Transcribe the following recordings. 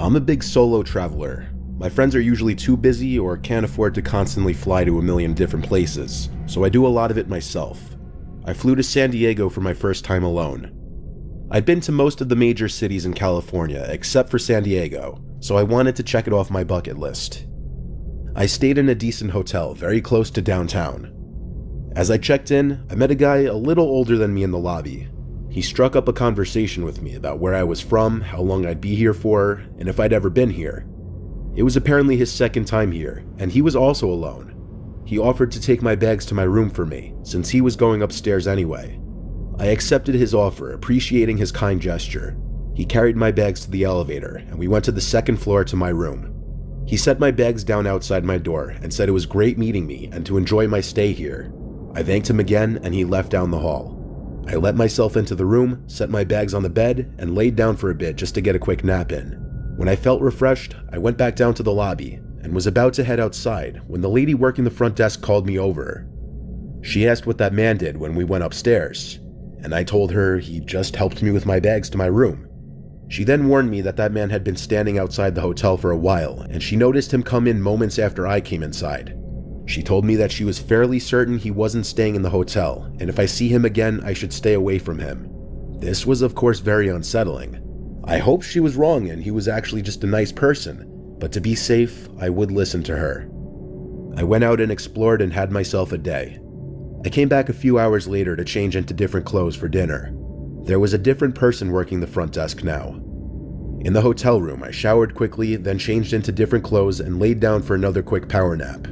I'm a big solo traveler. My friends are usually too busy or can't afford to constantly fly to a million different places, so I do a lot of it myself. I flew to San Diego for my first time alone. I'd been to most of the major cities in California except for San Diego, so I wanted to check it off my bucket list. I stayed in a decent hotel very close to downtown. As I checked in, I met a guy a little older than me in the lobby. He struck up a conversation with me about where I was from, how long I'd be here for, and if I'd ever been here. It was apparently his second time here, and he was also alone. He offered to take my bags to my room for me, since he was going upstairs anyway. I accepted his offer, appreciating his kind gesture. He carried my bags to the elevator, and we went to the second floor to my room. He set my bags down outside my door and said it was great meeting me and to enjoy my stay here. I thanked him again, and he left down the hall. I let myself into the room, set my bags on the bed, and laid down for a bit just to get a quick nap in. When I felt refreshed, I went back down to the lobby and was about to head outside when the lady working the front desk called me over. She asked what that man did when we went upstairs, and I told her he just helped me with my bags to my room. She then warned me that that man had been standing outside the hotel for a while, and she noticed him come in moments after I came inside. She told me that she was fairly certain he wasn't staying in the hotel, and if I see him again, I should stay away from him. This was of course very unsettling. I hoped she was wrong and he was actually just a nice person, but to be safe, I would listen to her. I went out and explored and had myself a day. I came back a few hours later to change into different clothes for dinner. There was a different person working the front desk now. In the hotel room, I showered quickly, then changed into different clothes and laid down for another quick power nap.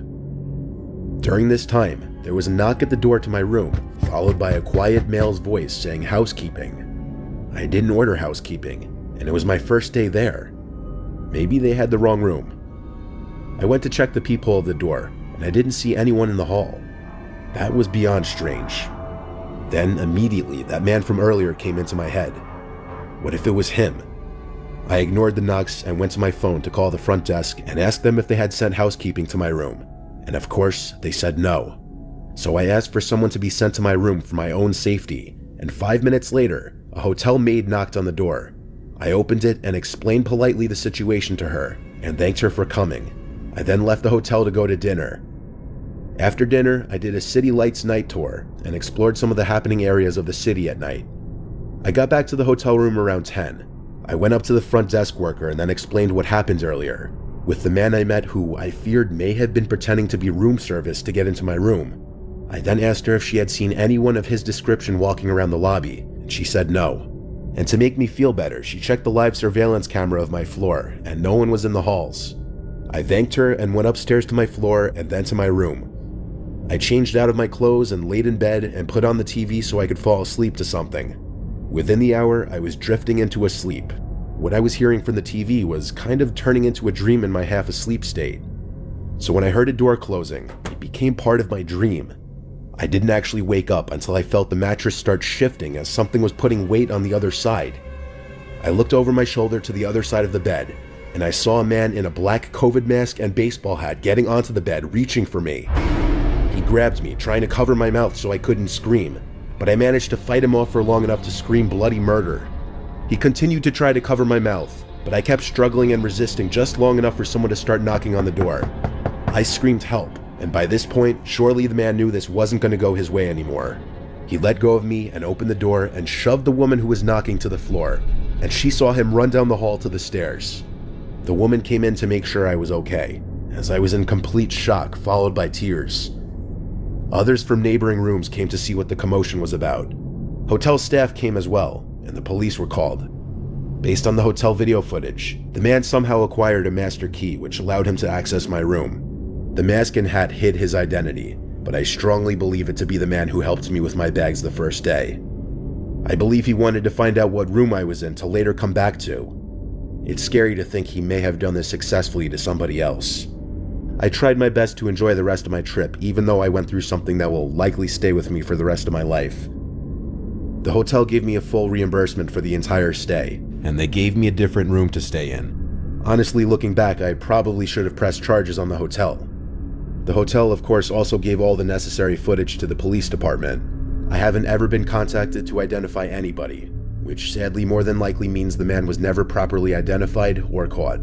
During this time, there was a knock at the door to my room, followed by a quiet male's voice saying housekeeping. I didn't order housekeeping, and it was my first day there. Maybe they had the wrong room. I went to check the peephole of the door, and I didn't see anyone in the hall. That was beyond strange. Then, immediately, that man from earlier came into my head. What if it was him? I ignored the knocks and went to my phone to call the front desk and ask them if they had sent housekeeping to my room. And of course, they said no. So I asked for someone to be sent to my room for my own safety, and 5 minutes later, a hotel maid knocked on the door. I opened it and explained politely the situation to her, and thanked her for coming. I then left the hotel to go to dinner. After dinner, I did a city lights night tour and explored some of the happening areas of the city at night. I got back to the hotel room around 10. I went up to the front desk worker and then explained what happened earlier, with the man I met who I feared may have been pretending to be room service to get into my room. I then asked her if she had seen anyone of his description walking around the lobby, and she said no. And to make me feel better, she checked the live surveillance camera of my floor, and no one was in the halls. I thanked her and went upstairs to my floor and then to my room. I changed out of my clothes and laid in bed and put on the TV so I could fall asleep to something. Within the hour, I was drifting into a sleep. What I was hearing from the TV was kind of turning into a dream in my half-asleep state. So when I heard a door closing, it became part of my dream. I didn't actually wake up until I felt the mattress start shifting as something was putting weight on the other side. I looked over my shoulder to the other side of the bed, and I saw a man in a black COVID mask and baseball hat getting onto the bed, reaching for me. He grabbed me, trying to cover my mouth so I couldn't scream, but I managed to fight him off for long enough to scream bloody murder. He continued to try to cover my mouth, but I kept struggling and resisting just long enough for someone to start knocking on the door. I screamed help, and by this point, surely the man knew this wasn't going to go his way anymore. He let go of me and opened the door and shoved the woman who was knocking to the floor, and she saw him run down the hall to the stairs. The woman came in to make sure I was okay, as I was in complete shock, followed by tears. Others from neighboring rooms came to see what the commotion was about. Hotel staff came as well, and the police were called. Based on the hotel video footage, the man somehow acquired a master key which allowed him to access my room. The mask and hat hid his identity, but I strongly believe it to be the man who helped me with my bags the first day. I believe he wanted to find out what room I was in to later come back to. It's scary to think he may have done this successfully to somebody else. I tried my best to enjoy the rest of my trip, even though I went through something that will likely stay with me for the rest of my life. The hotel gave me a full reimbursement for the entire stay, and they gave me a different room to stay in. Honestly, looking back, I probably should have pressed charges on the hotel. The hotel, of course, also gave all the necessary footage to the police department. I haven't ever been contacted to identify anybody, which sadly more than likely means the man was never properly identified or caught.